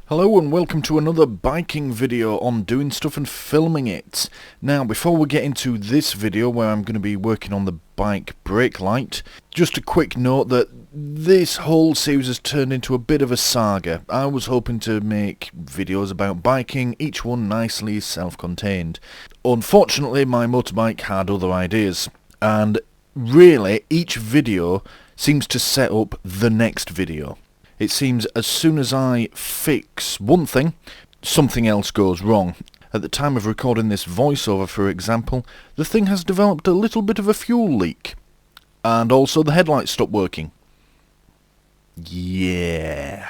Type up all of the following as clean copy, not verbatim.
Hello and welcome to another biking video on doing stuff and filming it. Now before we get into this video where I'm going to be working on the bike brake light, just a quick note that this whole series has turned into a bit of a saga. I was hoping to make videos about biking, each one nicely self-contained. Unfortunately my motorbike had other ideas, and really each video seems to set up the next video. It seems as soon as I fix one thing, something else goes wrong. At the time of recording this voiceover, for example, the thing has developed a little bit of a fuel leak. And also the headlights stopped working. Yeah.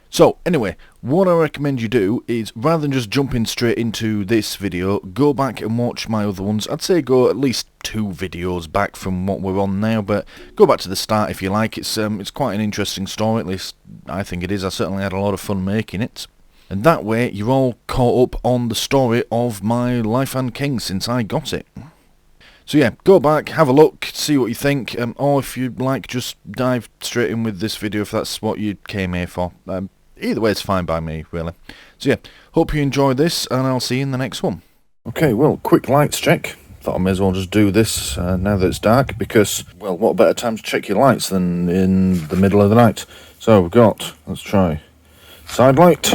So, anyway, what I recommend you do is, rather than just jumping straight into this video, go back and watch my other ones. I'd say go at least 2 videos back from what we're on now, but go back to the start if you like. It's quite an interesting story, at least I think it is. I certainly had a lot of fun making it. And that way, you're all caught up on the story of my Lifan King since I got it. So yeah, go back, have a look, see what you think, or if you'd like, just dive straight in with this video if that's what you came here for. Either way, it's fine by me, really. So yeah, hope you enjoyed this, and I'll see you in the next one. Okay, well, quick lights check. Thought I may as well just do this now that it's dark, because, well, what better time to check your lights than in the middle of the night? So we've got, let's try, side light,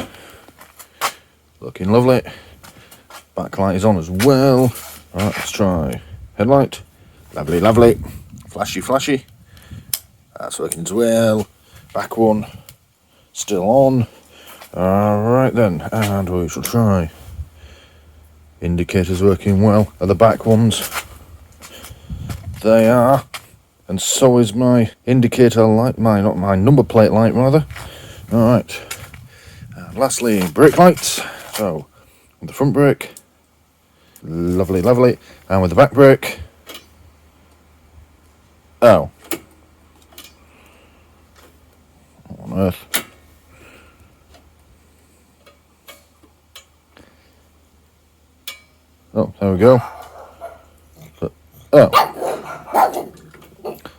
looking lovely. Back light is on as well. Alright, let's try headlight, lovely, lovely. Flashy, flashy. That's working as well. Back one. Still on. Alright then, and we shall try. Indicators working well. Are the back ones? They are. And so is my indicator light, not my number plate light rather. Alright. And lastly, brake lights. So, with the front brake. Lovely, lovely. And with the back brake. Oh. What on earth? Oh, there we go. Oh.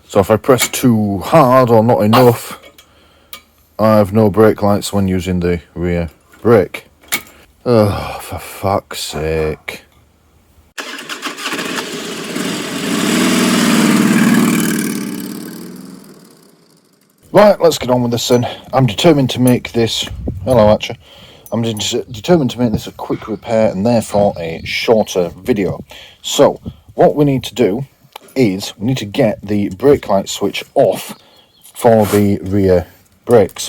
So if I press too hard or not enough, I have no brake lights when using the rear brake. Oh, for fuck's sake. Right, let's get on with this then. I'm determined to make this... Hello, Archer. I'm determined to make this a quick repair and therefore a shorter video. So, what we need to do is we need to get the brake light switch off for the rear brakes.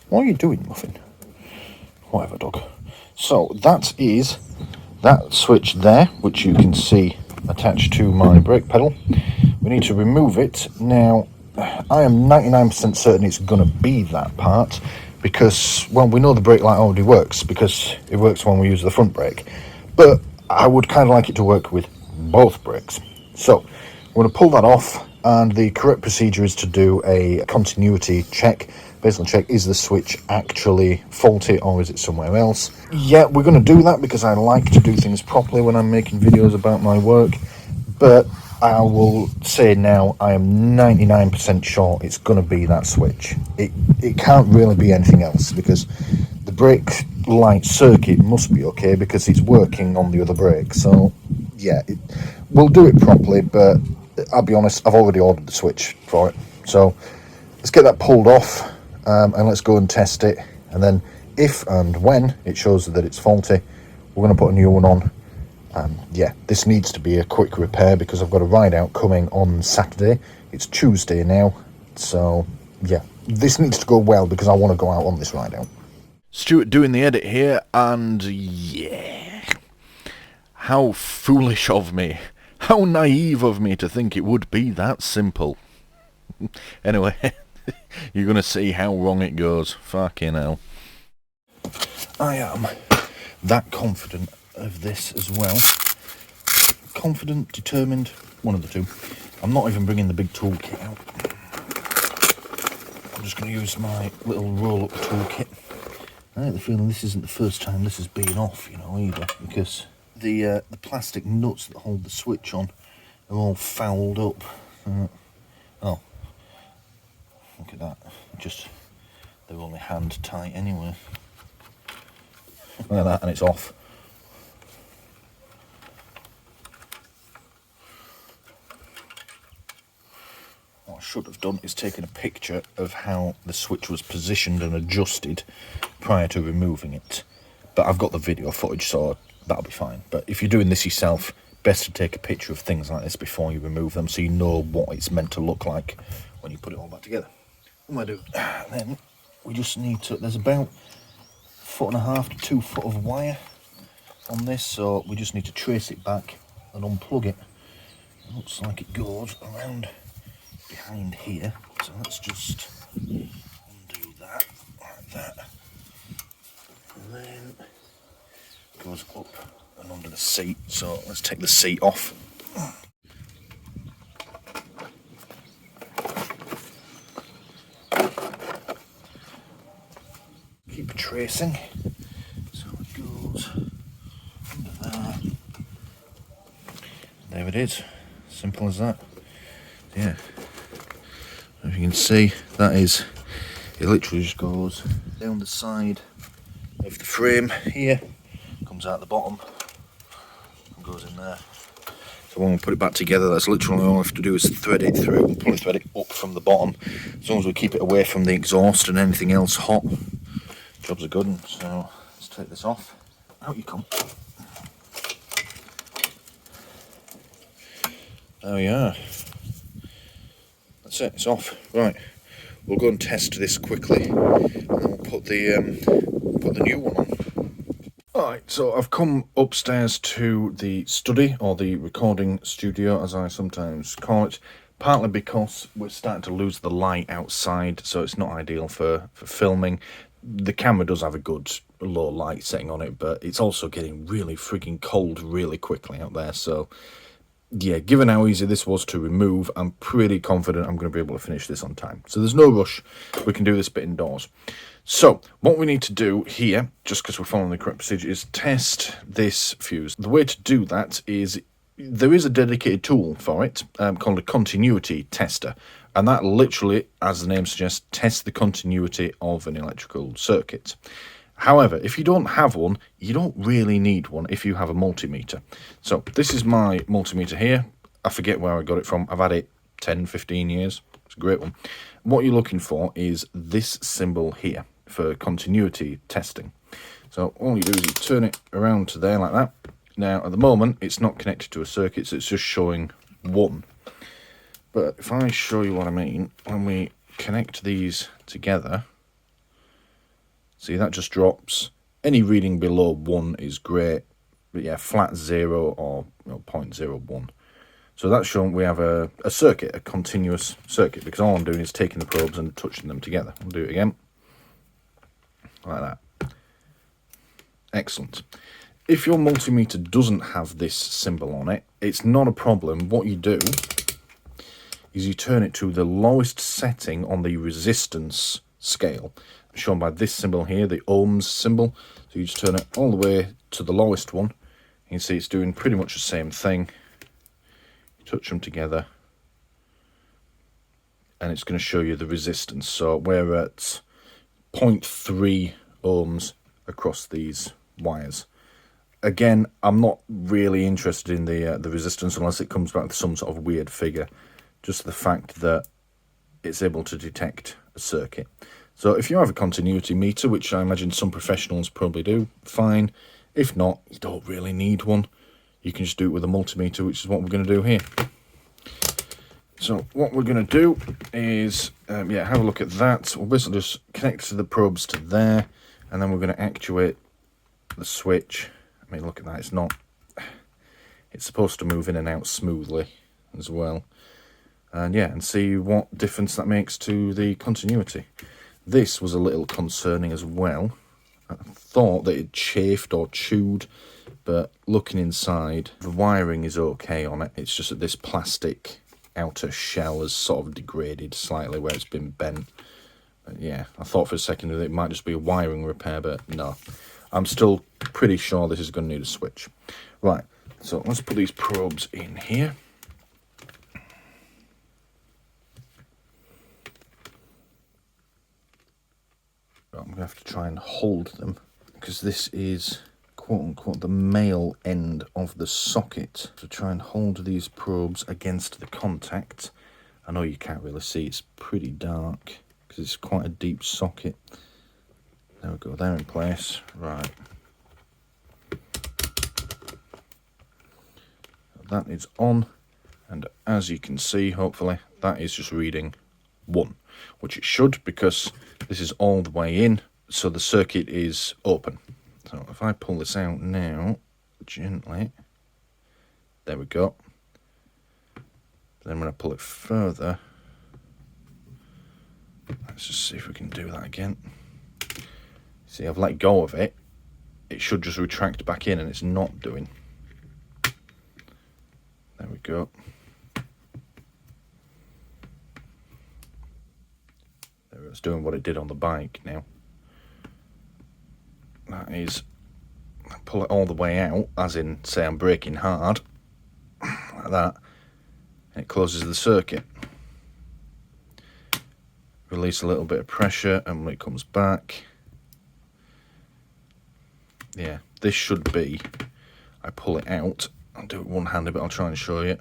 What are you doing, Muffin? Whatever, dog. So, that is that switch there, which you can see attached to my brake pedal. We need to remove it. Now, I am 99% certain it's going to be that part, because, well, we know the brake light already works, because it works when we use the front brake, but I would kind of like it to work with both brakes. So, we're going to pull that off, and the correct procedure is to do a continuity check. Basically check, is the switch actually faulty or is it somewhere else? Yeah, we're going to do that because I like to do things properly when I'm making videos about my work, but I will say now I am 99% sure it's going to be that switch. It can't really be anything else, because the brake light circuit must be okay because it's working on the other brake. So yeah, we'll do it properly, but I'll be honest, I've already ordered the switch for it. So let's get that pulled off and let's go and test it, and then if and when it shows that it's faulty, we're going to put a new one on. Yeah, this needs to be a quick repair because I've got a ride out coming on Saturday. It's Tuesday now, so yeah, this needs to go well because I want to go out on this ride out. Stuart doing the edit here, and yeah, how foolish of me, how naive of me to think it would be that simple. Anyway, you're going to see how wrong it goes. Fucking hell. I am that confident of this as well. Confident, determined, one of the two. I'm not even bringing the big toolkit out. I'm just going to use my little roll-up toolkit. I get the feeling this isn't the first time this has been off, you know, either, because the plastic nuts that hold the switch on are all fouled up. Oh, look at that. Just they're only hand tight anyway. Like that, and it's off. What I should have done is taken a picture of how the switch was positioned and adjusted prior to removing it. But I've got the video footage, so that'll be fine. But if you're doing this yourself, best to take a picture of things like this before you remove them, so you know what it's meant to look like when you put it all back together. What am I doing? Then we just need to, there's about 1.5 to 2 foot of wire on this, so we just need to trace it back and unplug it. It looks like it goes around behind here, so let's just undo that like that, and then it goes up and under the seat. So let's take the seat off. Keep tracing, so it goes under there. There it is, simple as that. Yeah, as you can see, that is, it literally just goes down the side of the frame here, comes out the bottom and goes in there. So when we put it back together, that's literally all we have to do is thread it through and pull the thread up from the bottom. As long as we keep it away from the exhaust and anything else hot, jobs are good. And so let's take this off. Out you come. There we are. That's it, it's off. Right, we'll go and test this quickly, and then we'll put the new one on. Alright, so I've come upstairs to the study, or the recording studio as I sometimes call it, partly because we're starting to lose the light outside, so it's not ideal for filming. The camera does have a good low light setting on it, but it's also getting really frigging cold really quickly out there, so yeah, given how easy this was to remove, I'm pretty confident I'm going to be able to finish this on time. So there's no rush, we can do this bit indoors. So, what we need to do here, just because we're following the correct procedure, is test this fuse. The way to do that is, there is a dedicated tool for it, called a continuity tester. And that literally, as the name suggests, tests the continuity of an electrical circuit. However, if you don't have one, you don't really need one if you have a multimeter. So this is my multimeter here. I forget where I got it from. I've had it 10, 15 years. It's a great one. What you're looking for is this symbol here for continuity testing. So all you do is you turn it around to there like that. Now, at the moment, it's not connected to a circuit, so it's just showing 1. But if I show you what I mean, when we connect these together, see, that just drops. Any reading below 1 is great, but yeah, flat 0 or 0.01. So that's showing we have a circuit, a continuous circuit, because all I'm doing is taking the probes and touching them together. I'll do it again, like that. Excellent. If your multimeter doesn't have this symbol on it, it's not a problem. What you do is you turn it to the lowest setting on the resistance scale, shown by this symbol here, the ohms symbol. So you just turn it all the way to the lowest one. You can see it's doing pretty much the same thing. You touch them together, and it's going to show you the resistance. So we're at 0.3 ohms across these wires. Again, I'm not really interested in the resistance unless it comes back to some sort of weird figure. Just the fact that it's able to detect a circuit. So if you have a continuity meter, which I imagine some professionals probably do, fine. If not, you don't really need one. You can just do it with a multimeter, which is what we're going to do here. So what we're going to do is, have a look at that. We'll basically just connect to the probes to there, and then we're going to actuate the switch. I mean, look at that. It's supposed to move in and out smoothly as well. And yeah, and see what difference that makes to the continuity. This was a little concerning as well. I thought that it chafed or chewed, but looking inside, the wiring is okay on it. It's just that this plastic outer shell has sort of degraded slightly where it's been bent. Yeah, I thought for a second that it might just be a wiring repair, but no. I'm still pretty sure this is going to need a switch. Right, so let's put these probes in here. But I'm going to have to try and hold them, because this is quote-unquote the male end of the socket. To try and hold these probes against the contact. I know you can't really see, it's pretty dark, because it's quite a deep socket. There we go, they're in place. Right. That is on, and as you can see, hopefully, that is just reading 1, which it should, because this is all the way in, so the circuit is open. So if I pull this out now, gently, there we go. Then when I pull it further, let's just see if we can do that again. See, I've let go of it. It should just retract back in, and it's not doing. There we go. There, it's doing what it did on the bike now. That is, pull it all the way out, as in, say I'm braking hard, like that, and it closes the circuit. Release a little bit of pressure, and when it comes back, yeah, this should be, I pull it out, I'll do it one-handed, but I'll try and show you.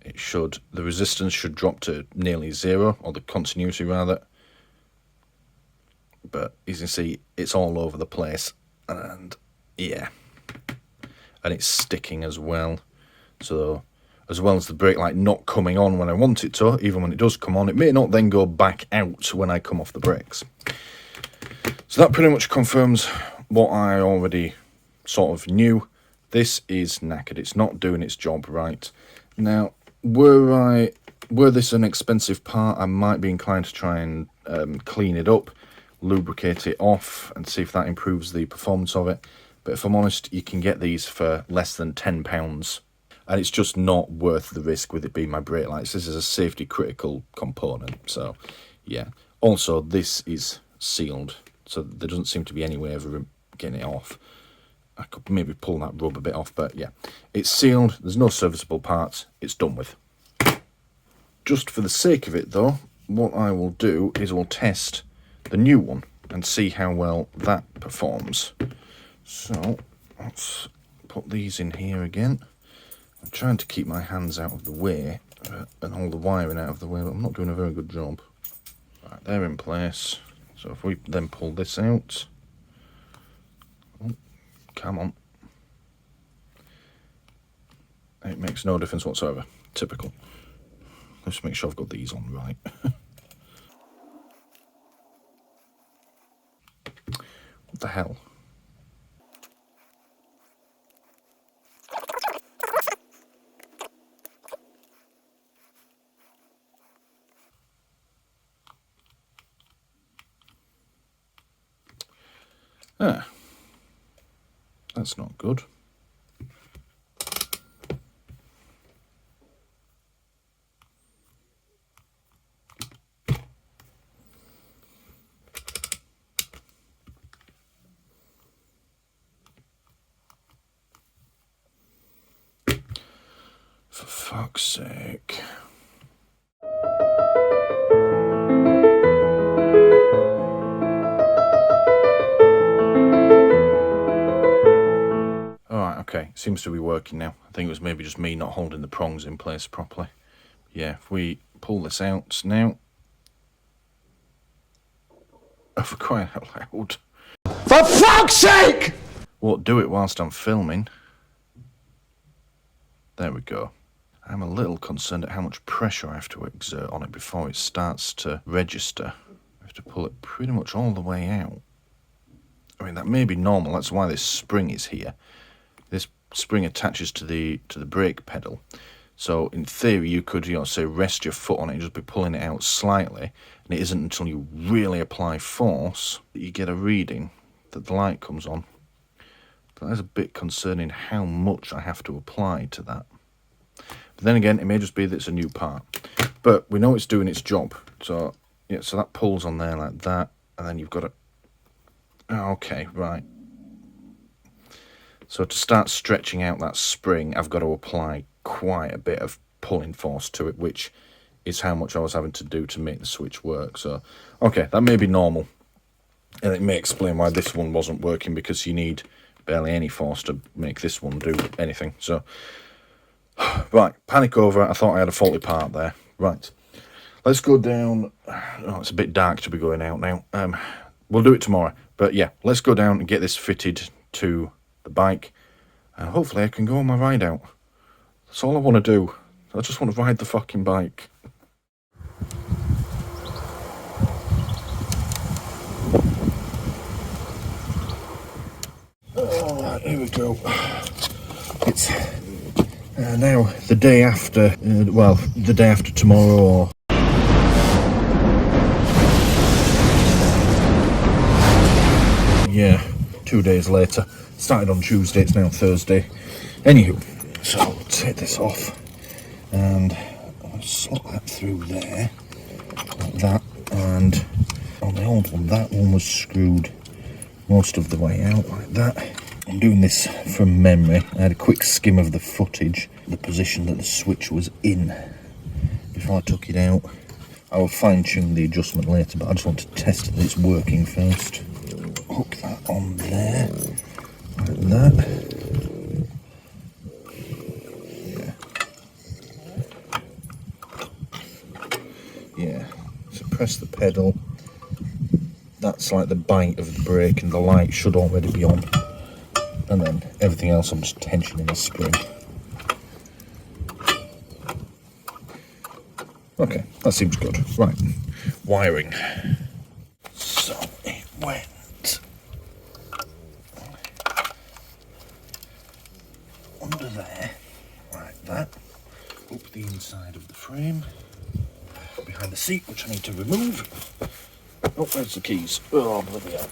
It should, the resistance should drop to nearly 0, or the continuity rather. But as you can see, it's all over the place, and yeah, and it's sticking as well. So as well as the brake light not coming on when I want it to, even when it does come on, it may not then go back out when I come off the brakes. So that pretty much confirms what I already sort of knew. This is knackered, it's not doing its job right. Now, were this an expensive part, I might be inclined to try and clean it up, lubricate it off, and see if that improves the performance of it. But if I'm honest, you can get these for less than £10, and it's just not worth the risk with it being my brake lights. This is a safety critical component, so yeah. Also, this is sealed, so there doesn't seem to be any way of getting it off. I could maybe pull that rubber bit off, but yeah, it's sealed, there's no serviceable parts, it's done with. Just for the sake of it though, what I will do is we'll test the new one and see how well that performs. So let's put these in here again. I'm trying to keep my hands out of the way and all the wiring out of the way, but I'm not doing a very good job. Right, they're in place. So if we then pull this out, oh, come on. It makes no difference whatsoever. Typical. Let's make sure I've got these on right. What the hell? Ah, that's not good. For fuck's sake. Alright, okay, seems to be working now. I think it was maybe just me not holding the prongs in place properly. Yeah, if we pull this out now. Oh, for crying out loud. For fuck's sake! Won't do it whilst I'm filming. There we go. I'm a little concerned at how much pressure I have to exert on it before it starts to register. I have to pull it pretty much all the way out. I mean, that may be normal, that's why this spring is here. This spring attaches to the brake pedal. So in theory you could, say rest your foot on it and just be pulling it out slightly, and it isn't until you really apply force that you get a reading that the light comes on. But that's a bit concerning how much I have to apply to that. But then again, it may just be that it's a new part. But we know it's doing its job. So yeah, so that pulls on there like that, and then you've got to... Okay, right. So to start stretching out that spring, I've got to apply quite a bit of pulling force to it, which is how much I was having to do to make the switch work. So, okay, that may be normal. And it may explain why this one wasn't working, because you need barely any force to make this one do anything. So, right, panic over. I thought I had a faulty part there. Right, let's go down. Oh, it's a bit dark to be going out now. We'll do it tomorrow. But yeah, let's go down and get this fitted to the bike. And hopefully I can go on my ride out. That's all I want to do. I just want to ride the fucking bike. Alright, here we go. It's now the day after, well, the day after tomorrow, or yeah, 2 days later. Started on Tuesday, it's now Thursday. Anywho, so I'll take this off and I'll slot that through there, like that. And on the old one, that one was screwed most of the way out, like that. I'm doing this from memory. I had a quick skim of the footage, the position that the switch was in before I took it out. I will fine tune the adjustment later, but I just want to test that it's working first. Hook that on there, like that. Yeah, so press the pedal. That's like the bite of the brake, and the light should already be on. And then everything else I'm just tensioning the spring. Okay, that seems good. Right, wiring. So it went under there, like that, up the inside of the frame, behind the seat, which I need to remove. Oh, where's the keys? Oh, bloody hell.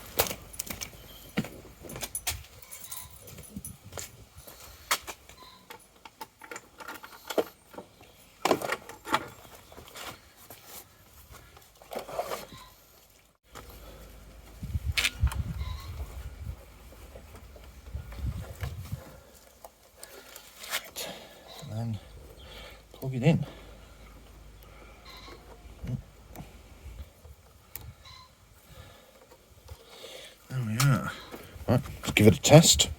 Right, and then plug it in. There we are. Right, let's give it a test.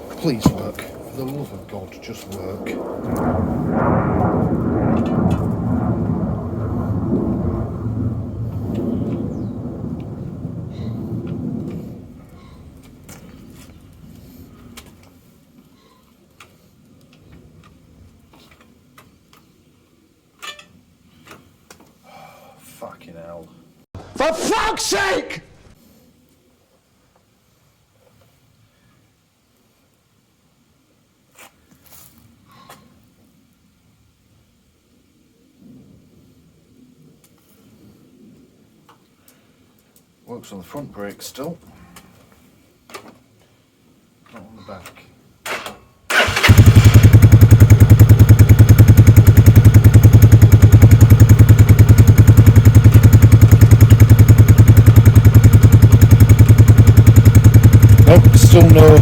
Please work. For the love of God, just work. Fucking hell. For fuck's sake! Works on the front brake still. Not on the back. Nope, still no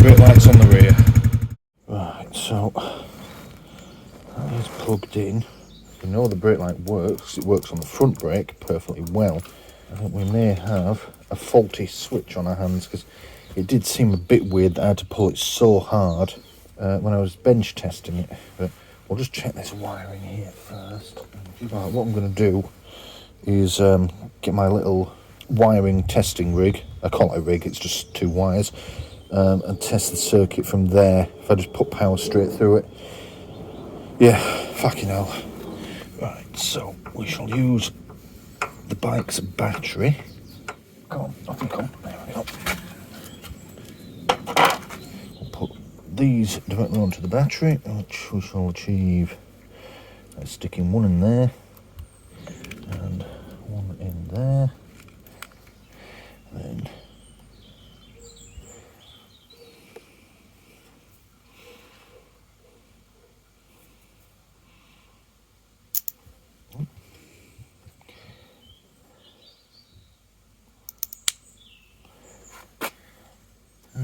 brake lights on the rear. Right, so that is plugged in. We know the brake light works. It works on the front brake perfectly well. I think we may have a faulty switch on our hands, because it did seem a bit weird that I had to pull it so hard when I was bench testing it. But we'll just check this wiring here first. Right, what I'm going to do is get my little wiring testing rig. I call it a rig, it's just 2 wires, and test the circuit from there. If I just put power straight through it. Yeah, fucking hell. Right, so we shall use the bike's battery. Come on, up and come. There we go. We'll put these directly onto the battery, which we shall achieve by sticking one in there and one in there. Then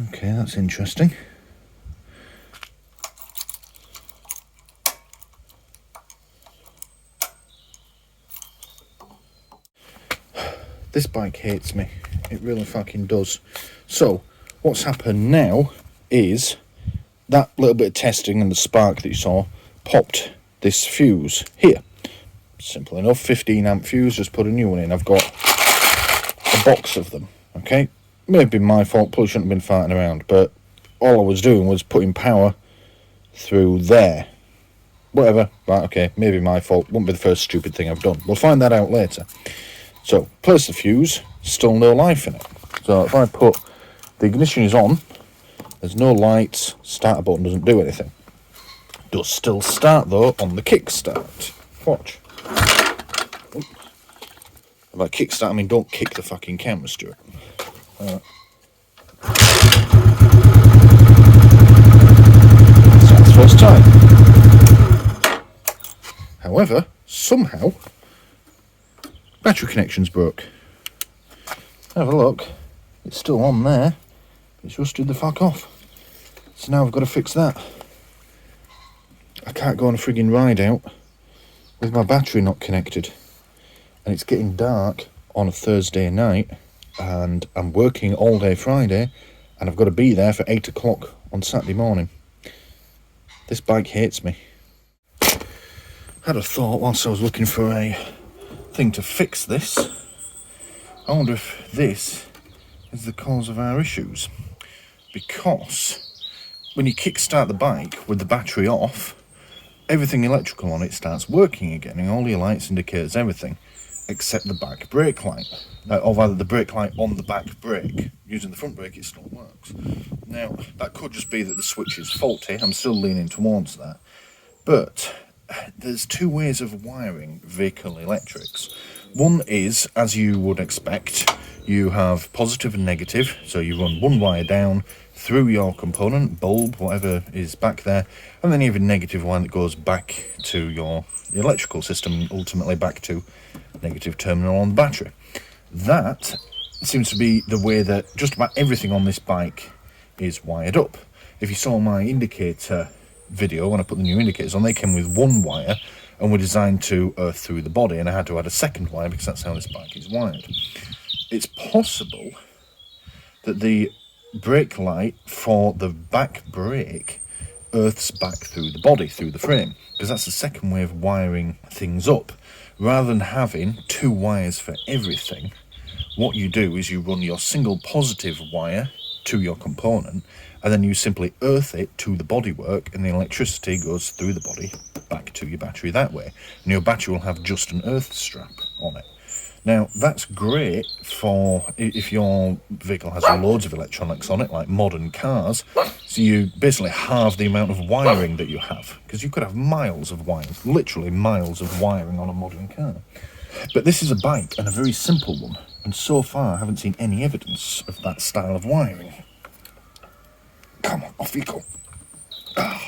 okay, that's interesting. This bike hates me. It really fucking does. So, what's happened now is that little bit of testing and the spark that you saw popped this fuse here. Simple enough, 15 amp fuse, just put a new one in. I've got a box of them, okay? Maybe my fault, probably shouldn't have been farting around, but all I was doing was putting power through there. Whatever, right, okay, maybe my fault, won't be the first stupid thing I've done. We'll find that out later. So, place the fuse, still no life in it. So if I put, the ignition is on, there's no lights, starter button doesn't do anything. Does still start though on the kickstart. Watch. By kickstart I mean don't kick the fucking camera, Stuart. Starts first time. However, somehow, battery connection's broke. Have a look. It's still on there. It's rusted the fuck off. So now I've got to fix that. I can't go on a frigging ride out with my battery not connected. And it's getting dark on a Thursday night, and I'm working all day Friday, and I've got to be there for 8 o'clock on Saturday morning. This bike hates me. Had a thought whilst I was looking for a thing to fix this. I wonder if this is the cause of our issues. Because when you kickstart the bike with the battery off, everything electrical on it starts working again, and all your lights, indicators, everything, except the back brake light. Or rather, the brake light on the back brake. Using the front brake, it still works. Now, that could just be that the switch is faulty. I'm still leaning towards that. But there's two ways of wiring vehicle electrics. One is, as you would expect, you have positive and negative. So you run one wire down through your component, bulb, whatever is back there, and then you have a negative one that goes back to your electrical system and ultimately back to negative terminal on the battery. That seems to be the way that just about everything on this bike is wired up. If you saw my indicator video when I put the new indicators on, they came with one wire and were designed to earth through the body, and I had to add a second wire because that's how this bike is wired. It's possible that the brake light for the back brake earths back through the body, through the frame, because that's the second way of wiring things up. Rather than having two wires for everything, what you do is you run your single positive wire to your component, and then you simply earth it to the bodywork, and the electricity goes through the body back to your battery that way, and your battery will have just an earth strap on it. Now, that's great for if your vehicle has loads of electronics on it, like modern cars, so you basically halve the amount of wiring that you have, because you could have miles of wiring, literally miles of wiring on a modern car. But this is a bike, and a very simple one, and so far I haven't seen any evidence of that style of wiring. Come on, off you go. Oh.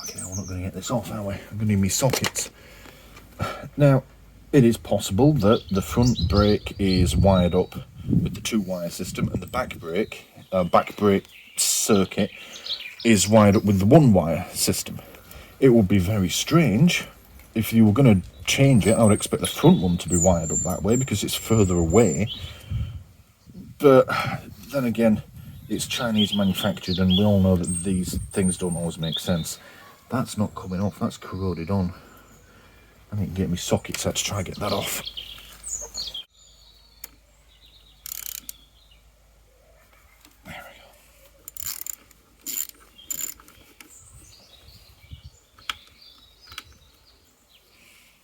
Okay, we're not going to get this off, are we? I'm going to need me sockets. Now, it is possible that the front brake is wired up with the two-wire system, and the back brake circuit is wired up with the one-wire system. It would be very strange if you were going to change it. I would expect the front one to be wired up that way because it's further away. But then again, it's Chinese manufactured, and we all know that these things don't always make sense. That's not coming off, that's corroded on. I need to get me sockets out to try and get that off. There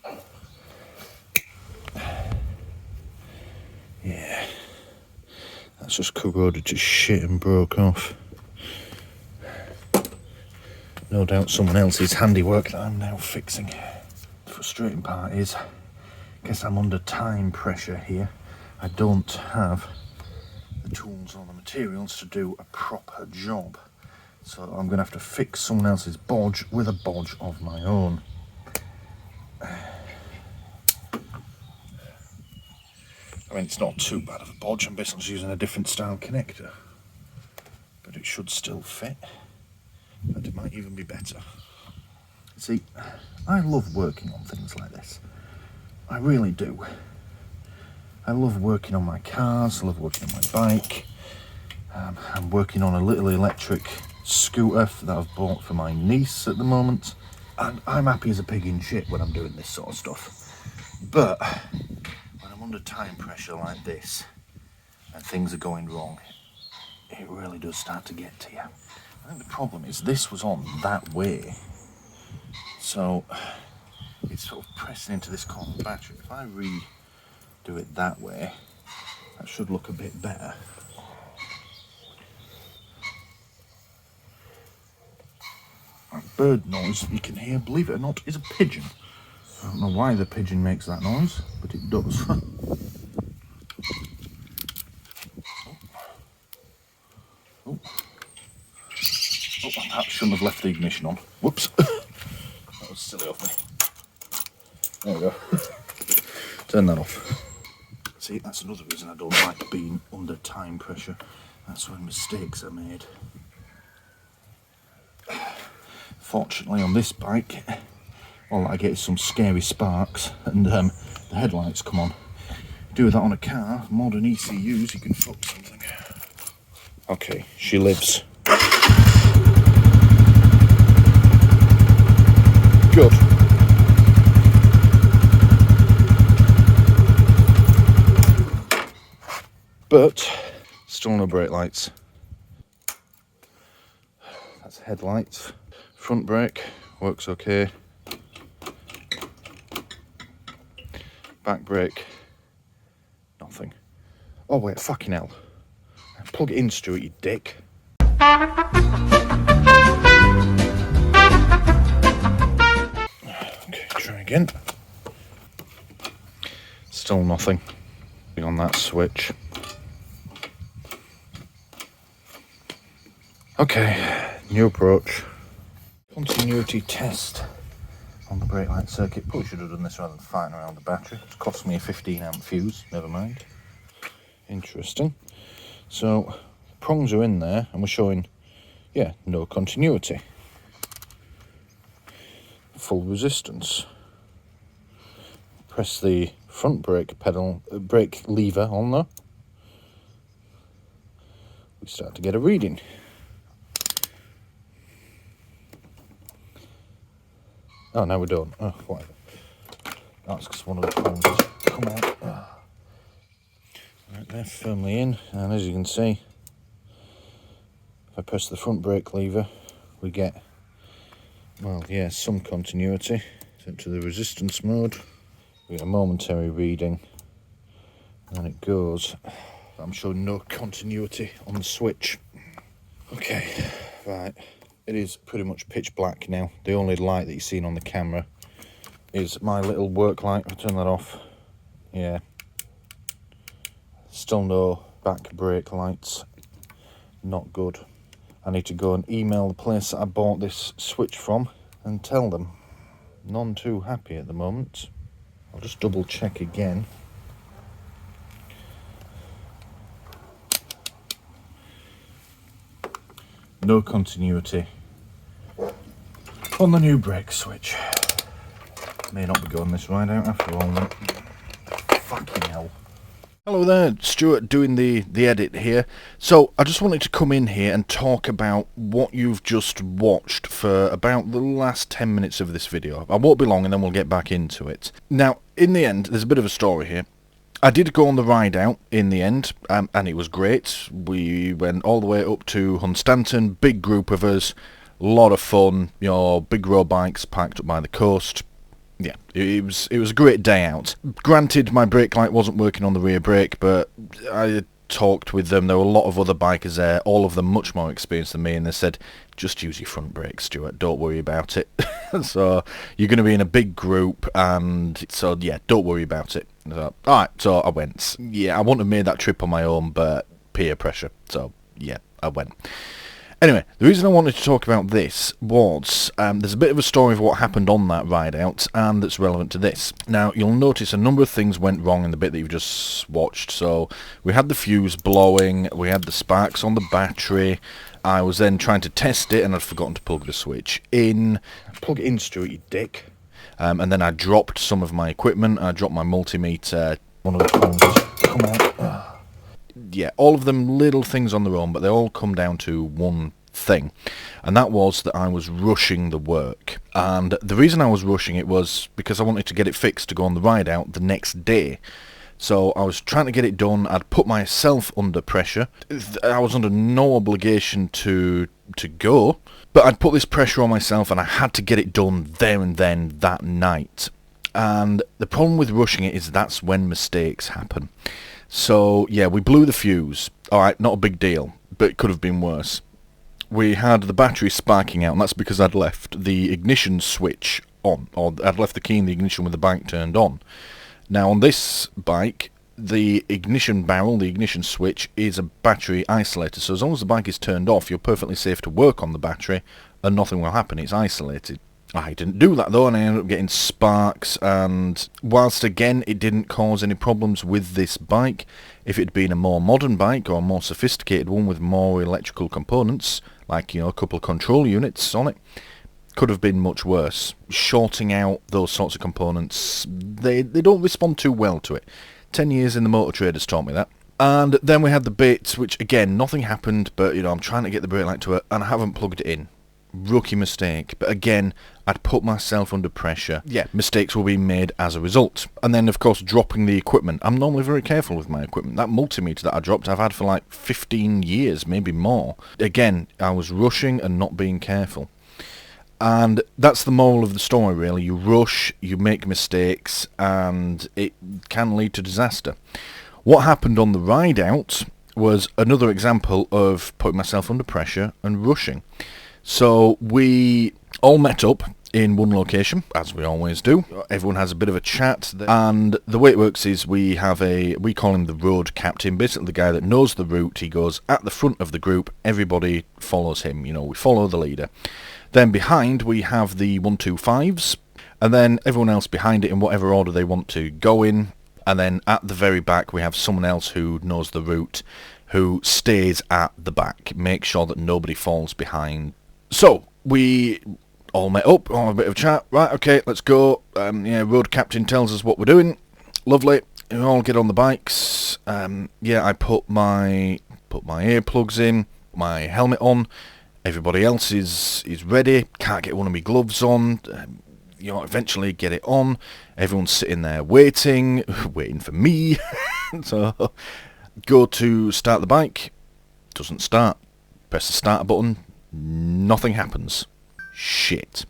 we go. Yeah, that's just corroded to shit and broke off. No doubt someone else's handiwork that I'm now fixing. The frustrating part is, I guess I'm under time pressure here. I don't have the tools or the materials to do a proper job. So I'm going to have to fix someone else's bodge with a bodge of my own. I mean, it's not too bad of a bodge. I'm basically just using a different style connector. But it should still fit. And it might even be better. See, I love working on things like this. I really do. I love working on my cars, I love working on my bike. I'm working on a little electric scooter that I've bought for my niece at the moment. And I'm happy as a pig in shit when I'm doing this sort of stuff. But when I'm under time pressure like this and things are going wrong, it really does start to get to you. I think the problem is this was on that way. So it's sort of pressing into this corner of the battery. If I redo it that way, that should look a bit better. That bird noise you can hear, believe it or not, is a pigeon. I don't know why the pigeon makes that noise, but it does. Oh, I perhaps shouldn't have left the ignition on. Whoops. That was silly of me. There we go. Turn that off. See, that's another reason I don't like being under time pressure. That's when mistakes are made. Fortunately on this bike, all I get is some scary sparks and the headlights come on. Do that on a car, modern ECUs, you can fuck something. Okay, she lives. Good. But still no brake lights. That's headlights. Front brake works okay. Back brake, nothing. Oh wait, fucking hell. Plug it in, Stuart, you dick. Okay, try again. Still nothing on that switch. Okay, new approach. Continuity test on the brake light circuit. Probably should have done this rather than fighting around the battery. It's cost me a 15 amp fuse, never mind. Interesting. So, prongs are in there and we're showing, yeah, no continuity. Full resistance. Press the front brake pedal, brake lever on there. We start to get a reading. Oh, no, we don't. Oh, whatever. That's because one of the prongs has come out. Oh. Right, they're firmly in, and as you can see, if I press the front brake lever, we get, well, yeah, some continuity. Set to the resistance mode. We get a momentary reading, and it goes. I'm showing no continuity on the switch. Okay, right. It is pretty much pitch black now. The only light that you're seeing on the camera is my little work light. I'll turn that off. Yeah. Still no back brake lights. Not good. I need to go and email the place that I bought this switch from and tell them. None too happy at the moment. I'll just double check again. No continuity on the new brake switch. May not be going this ride out after all. Fucking hell. Hello there, Stuart doing the edit here. So I just wanted to come in here and talk about what you've just watched for about the last 10 minutes of this video. I won't be long and then we'll get back into it. Now, in the end, there's a bit of a story here. I did go on the ride out in the end, and it was great. We went all the way up to Hunstanton, big group of us, a lot of fun, you know, big road bikes parked up by the coast. Yeah, it was a great day out. Granted, my brake light wasn't working on the rear brake, but I talked with them. There were a lot of other bikers there, all of them much more experienced than me, and they said, just use your front brake, Stuart, don't worry about it. So you're going to be in a big group, and so yeah, don't worry about it. So, alright, so I went. Yeah, I wouldn't have made that trip on my own, but peer pressure, so yeah, I went. Anyway, the reason I wanted to talk about this was there's a bit of a story of what happened on that ride out, and that's relevant to this. Now, you'll notice a number of things went wrong in the bit that you've just watched. So, we had the fuse blowing, we had the sparks on the battery. I was then trying to test it, and I'd forgotten to plug the switch in. Plug it in, Stuart, you dick. And then I dropped some of my equipment. I dropped my multimeter One of the prongs come out. Yeah, all of them little things on their own, but they all come down to one thing, and that was that I was rushing the work. And the reason I was rushing it was because I wanted to get it fixed to go on the ride out the next day. So I was trying to get it done. I'd put myself under pressure. I was under no obligation to go, but I'd put this pressure on myself, and I had to get it done there and then that night. And the problem with rushing it is that's when mistakes happen. So yeah, we blew the fuse. Alright, not a big deal, but it could have been worse. We had the battery sparking out, and that's because I'd left the ignition switch on, or I'd left the key in the ignition with the bike turned on. Now on this bike, the ignition barrel, the ignition switch, is a battery isolator, so as long as the bike is turned off, you're perfectly safe to work on the battery and nothing will happen. It's isolated. I didn't do that though, and I ended up getting sparks, and whilst again it didn't cause any problems with this bike, if it had been a more modern bike or a more sophisticated one with more electrical components, like, you know, a couple of control units on it, could have been much worse. Shorting out those sorts of components, they don't respond too well to it. 10 years in the motor trade has taught me that. And then we had the bits, which again, nothing happened, but you know, I'm trying to get the brake light to it, and I haven't plugged it in. Rookie mistake, but again, I'd put myself under pressure. Yeah, mistakes were being made as a result. And then of course dropping the equipment. I'm normally very careful with my equipment. That multimeter that I dropped I've had for like 15 years, maybe more. Again, I was rushing and not being careful. And that's the moral of the story really. You rush, you make mistakes, and it can lead to disaster. What happened on the ride out was another example of putting myself under pressure and rushing. So we all met up in one location, as we always do. Everyone has a bit of a chat, and the way it works is we call him the road captain, basically the guy that knows the route. He goes at the front of the group, everybody follows him, you know, we follow the leader. Then behind we have the 125s, and then everyone else behind it in whatever order they want to go in, and then at the very back we have someone else who knows the route, who stays at the back, make sure that nobody falls behind. So, we all met up, all have a bit of a chat. Right, okay, let's go. Yeah, road captain tells us what we're doing. Lovely. We all get on the bikes. Yeah, I put my earplugs in, my helmet on. Everybody else is ready. Can't get one of my gloves on. You know, eventually get it on. Everyone's sitting there waiting for me. So, go to start the bike. Doesn't start. Press the start button. Nothing happens. Shit.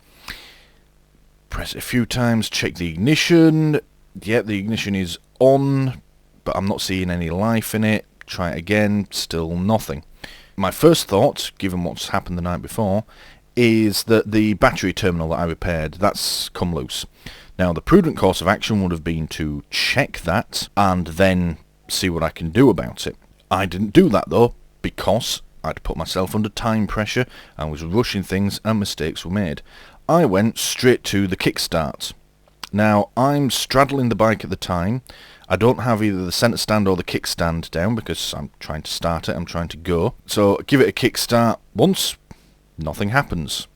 Press it a few times, check the ignition. Yeah, the ignition is on, but I'm not seeing any life in it. Try it again, still nothing. My first thought, given what's happened the night before, is that the battery terminal that I repaired, that's come loose. Now, the prudent course of action would have been to check that and then see what I can do about it. I didn't do that though, because I'd put myself under time pressure, I was rushing things, and mistakes were made. I went straight to the kickstart. Now, I'm straddling the bike at the time. I don't have either the centre stand or the kickstand down because I'm trying to start it, I'm trying to go. So, give it a kickstart once, nothing happens.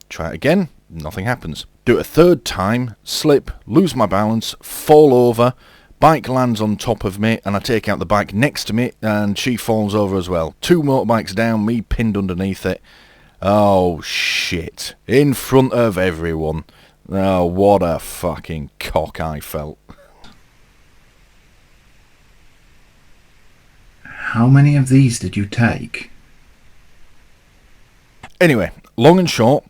Try it again, nothing happens. Do it a third time, slip, lose my balance, fall over, bike lands on top of me, and I take out the bike next to me, and she falls over as well. 2 motorbikes down, me pinned underneath it. Oh, shit. In front of everyone. Oh, what a fucking cock I felt. How many of these did you take? Anyway, long and short,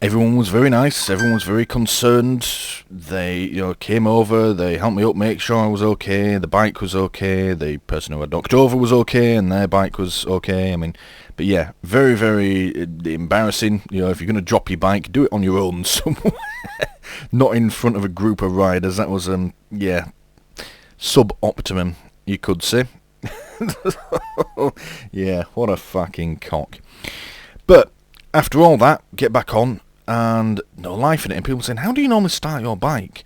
everyone was very nice, everyone was very concerned. They, you know, came over, they helped me up, make sure I was okay, the bike was okay, the person who had knocked over was okay, and their bike was okay. I mean, but yeah, very, very embarrassing. You know, if you're going to drop your bike, do it on your own somewhere, not in front of a group of riders. That was, yeah, sub-optimum, you could say. Yeah, what a fucking cock. But after all that, get back on, and no life in it, and people saying, how do you normally start your bike?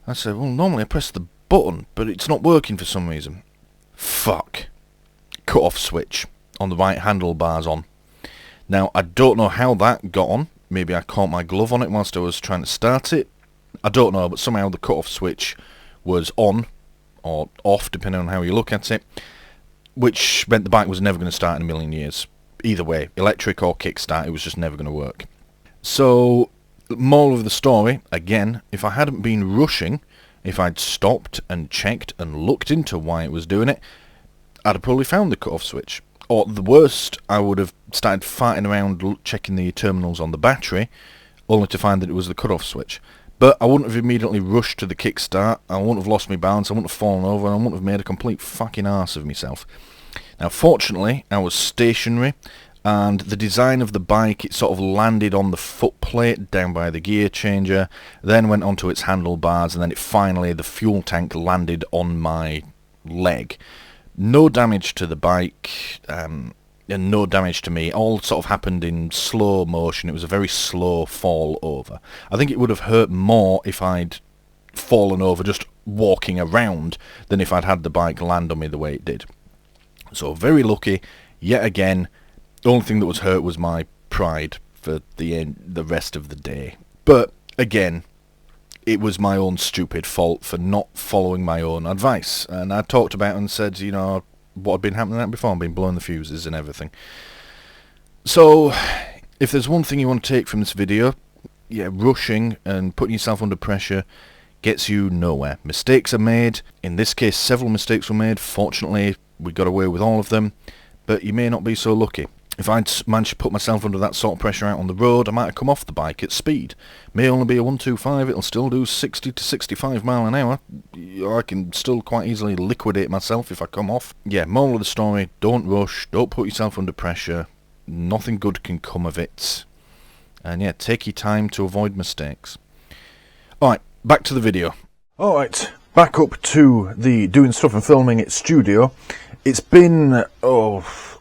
I said, well, normally I press the button, but it's not working for some reason. Fuck. Cut off switch on the right handlebars on. Now, I don't know how that got on. Maybe I caught my glove on it whilst I was trying to start it. I don't know, but somehow the cut off switch was on or off, depending on how you look at it, which meant the bike was never going to start in a million years. Either way, electric or kickstart, it was just never going to work. So, moral of the story, again, if I hadn't been rushing, if I'd stopped and checked and looked into why it was doing it, I'd have probably found the cut-off switch. Or the worst, I would have started farting around checking the terminals on the battery, only to find that it was the cut-off switch. But I wouldn't have immediately rushed to the kickstart, I wouldn't have lost my balance, I wouldn't have fallen over, and I wouldn't have made a complete fucking arse of myself. Now fortunately, I was stationary, and the design of the bike, it sort of landed on the foot plate down by the gear changer, then went onto its handlebars, and then the fuel tank landed on my leg. No damage to the bike, and no damage to me. All sort of happened in slow motion. It was a very slow fall over. I think it would have hurt more if I'd fallen over just walking around than if I'd had the bike land on me the way it did. So very lucky. Yet again, the only thing that was hurt was my pride for the rest of the day. But again, it was my own stupid fault for not following my own advice. And I talked about it and said, you know, what had been happening that before, I've been blowing the fuses and everything. So, if there's one thing you want to take from this video, yeah, rushing and putting yourself under pressure gets you nowhere. Mistakes are made. In this case, several mistakes were made. Fortunately, we got away with all of them. But you may not be so lucky. If I'd managed to put myself under that sort of pressure out on the road, I might have come off the bike at speed. May only be a 125, it'll still do 60 to 65 mile an hour. I can still quite easily liquidate myself if I come off. Yeah, moral of the story, don't rush, don't put yourself under pressure. Nothing good can come of it. And yeah, take your time to avoid mistakes. Alright, back to the video. Alright, back up to the doing stuff and filming at studio. It's been,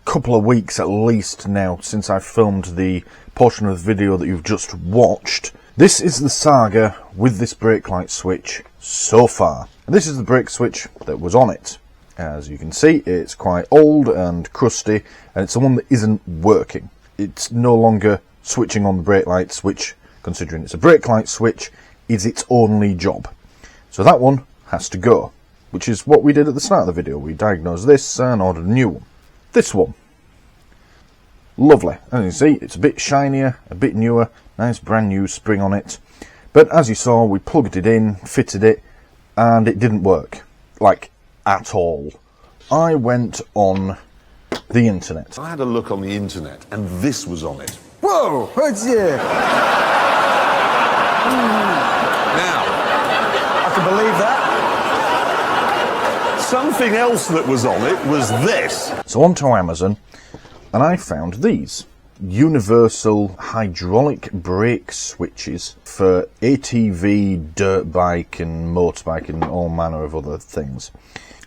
couple of weeks at least now since I filmed the portion of the video that you've just watched. This is the Saga with this brake light switch so far. And this is the brake switch that was on it. As you can see, it's quite old and crusty, and it's the one that isn't working. It's no longer switching on the brake lights, which, considering it's a brake light switch, is its only job. So that one has to go, which is what we did at the start of the video. We diagnosed this and ordered a new one. This one. Lovely. As you see, it's a bit shinier, a bit newer, nice brand new spring on it. But as you saw, we plugged it in, fitted it, and it didn't work. Like, at all. I went on the internet. I had a look on the internet, and this was on it. Whoa! What's yeah? Now, I can believe that. something else that was on it was this. So onto Amazon, and I found these. Universal hydraulic brake switches for ATV, dirt bike and motorbike and all manner of other things.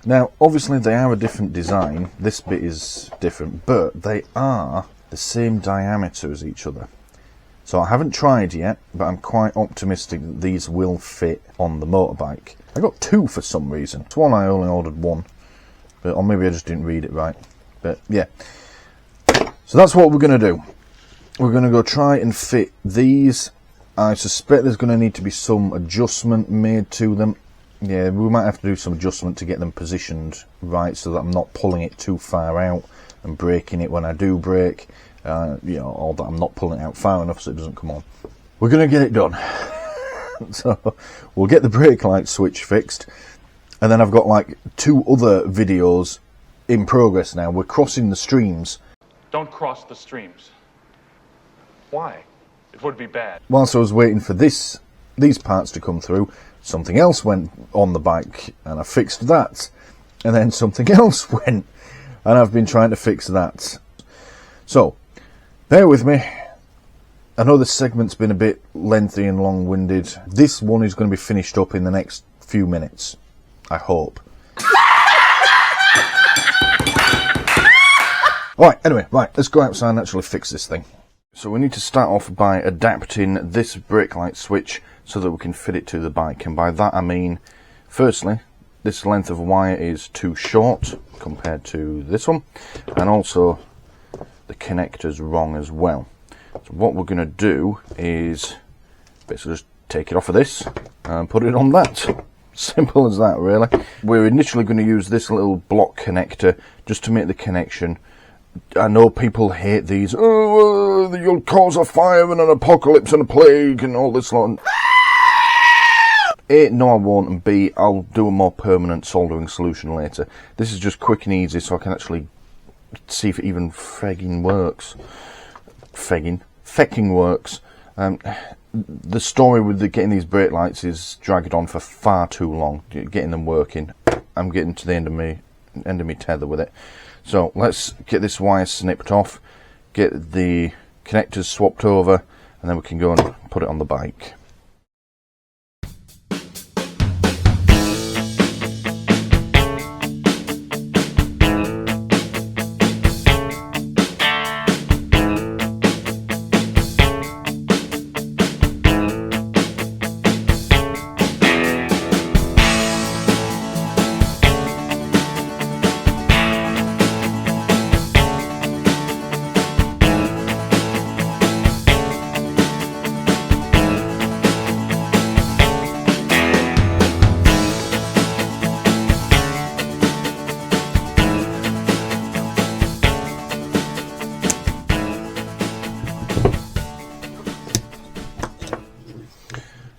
Now obviously they are a different design, this bit is different, but they are the same diameter as each other. So I haven't tried yet, but I'm quite optimistic that these will fit on the motorbike. I got two for some reason. It's one I only ordered one, but, or maybe I just didn't read it right. But yeah. So that's what we're going to do. We're going to go try and fit these. I suspect there's going to need to be some adjustment made to them. Yeah, we might have to do some adjustment to get them positioned right so that I'm not pulling it too far out and breaking it when I do brake. You know, or that I'm not pulling it out far enough so it doesn't come on. We're going to get it done. So we'll get the brake light switch fixed. And then I've got like 2 other videos in progress now. We're crossing the streams. Don't cross the streams. Why? It would be bad. Whilst I was waiting for these parts to come through, something else went on the bike and I fixed that. And then something else went and I've been trying to fix that. So, bear with me. I know this segment's been a bit lengthy and long-winded. This one is going to be finished up in the next few minutes. I hope. Alright, anyway, right, let's go outside and actually fix this thing. So we need to start off by adapting this brake light switch so that we can fit it to the bike. And by that I mean, firstly, this length of wire is too short compared to this one. And also, the connector's wrong as well. So what we're going to do is basically just take it off of this and put it on that. Simple as that, really. We're initially going to use this little block connector just to make the connection. I know people hate these. Oh, you'll cause a fire and an apocalypse and a plague and all this lot. A, no I won't, and B, I'll do a more permanent soldering solution later. This is just quick and easy so I can actually see if it even fecking works. Fecking works. The story with getting these brake lights is dragged on for far too long, getting them working. I'm getting to the end of my tether with it. So let's get this wire snipped off, get the connectors swapped over, and then we can go and put it on the bike.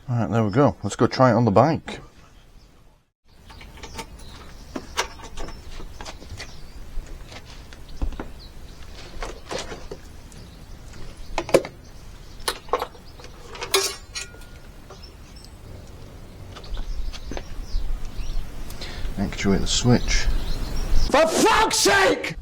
Alright, there we go. Let's go try it on the bike. Actuate the switch. For fuck's sake!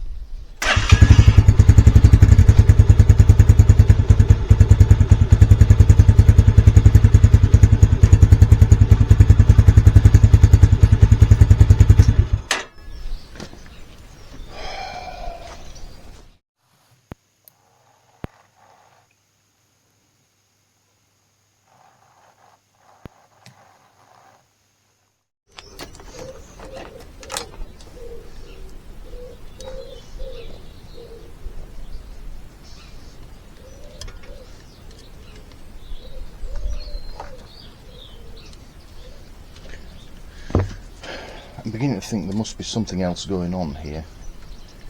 I'm beginning to think there must be something else going on here,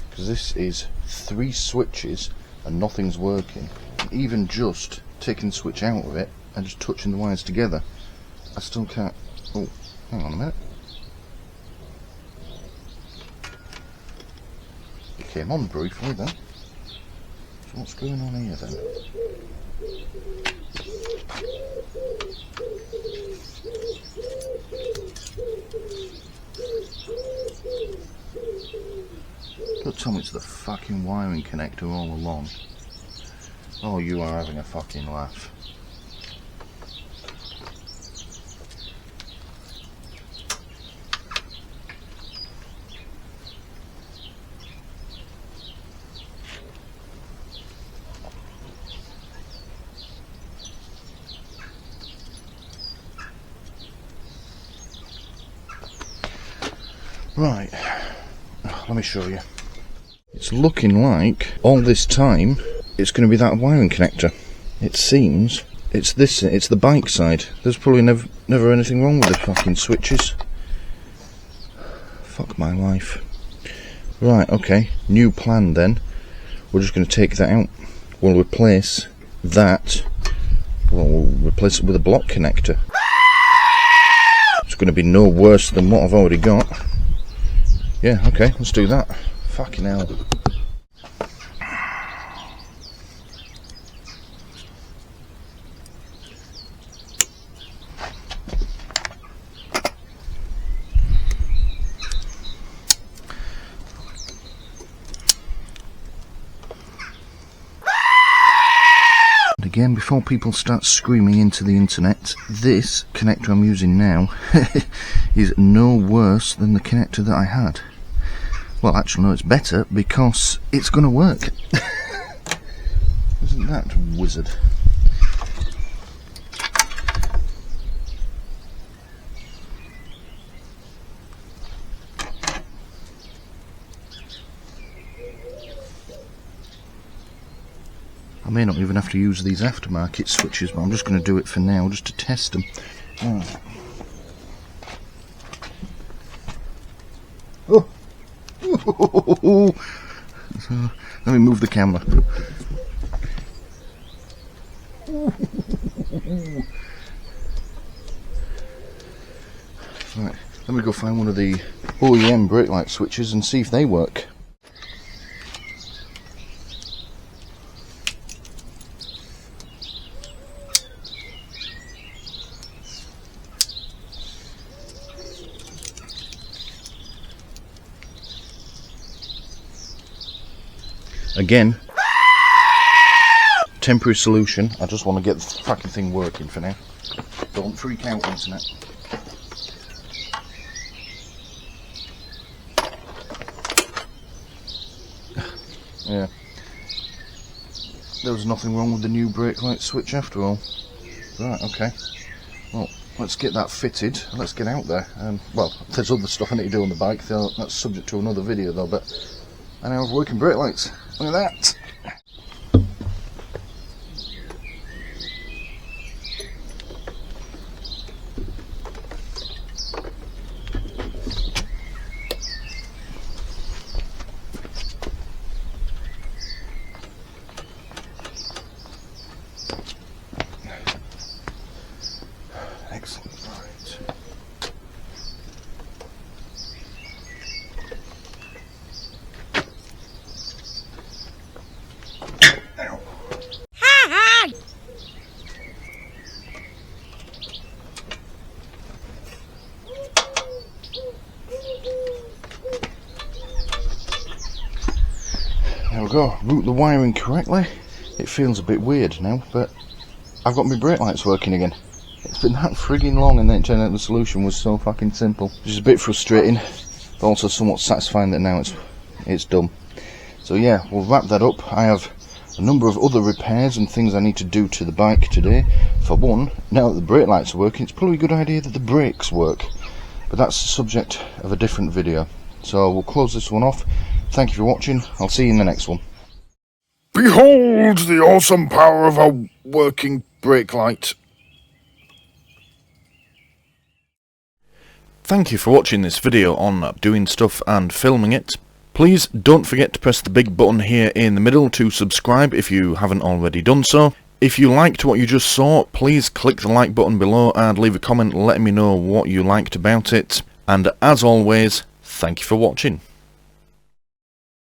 because this is 3 switches and nothing's working. Even just taking the switch out of it and just touching the wires together, I still can't. Oh, hang on a minute. It came on briefly then. So what's going on here then? Don't tell me it's the fucking wiring connector all along. Oh, you are having a fucking laugh. Right, let me show you. It's looking like all this time it's going to be that wiring connector. It seems it's the bike side. There's probably never anything wrong with the fucking switches. Fuck my life. Right, okay, new plan then. We're just going to take that out. We'll replace that. Well, we'll replace it with a block connector. It's going to be no worse than what I've already got. Yeah, okay, let's do that. Fucking hell. And again, before people start screaming into the internet, this connector I'm using now is no worse than the connector that I had. Well, actually, no, it's better because it's going to work. Isn't that wizard? I may not even have to use these aftermarket switches, but I'm just going to do it for now, just to test them. So, let me move the camera. Right, let me go find one of the OEM brake light switches and see if they work. Again, temporary solution. I just want to get the fucking thing working for now. Don't freak out, internet. Yeah. There was nothing wrong with the new brake light switch after all. Right, okay. Well, let's get that fitted. Let's get out there. Well, there's other stuff I need to do on the bike. That's subject to another video though, but I now have working brake lights. Look at that. Excellent, right. There we go, route the wiring correctly. It feels a bit weird now, but I've got my brake lights working again. It's been that frigging long and then it turned out the solution was so fucking simple. Which is a bit frustrating, but also somewhat satisfying that now it's done. So yeah, we'll wrap that up. I have a number of other repairs and things I need to do to the bike today. For one, now that the brake lights are working, it's probably a good idea that the brakes work. But that's the subject of a different video. So we'll close this one off. Thank you for watching. I'll see you in the next one. Behold the awesome power of a working brake light. Thank you for watching this video on doing stuff and filming it. Please don't forget to press the big button here in the middle to subscribe if you haven't already done so. If you liked what you just saw, please click the like button below and leave a comment letting me know what you liked about it. And as always, thank you for watching.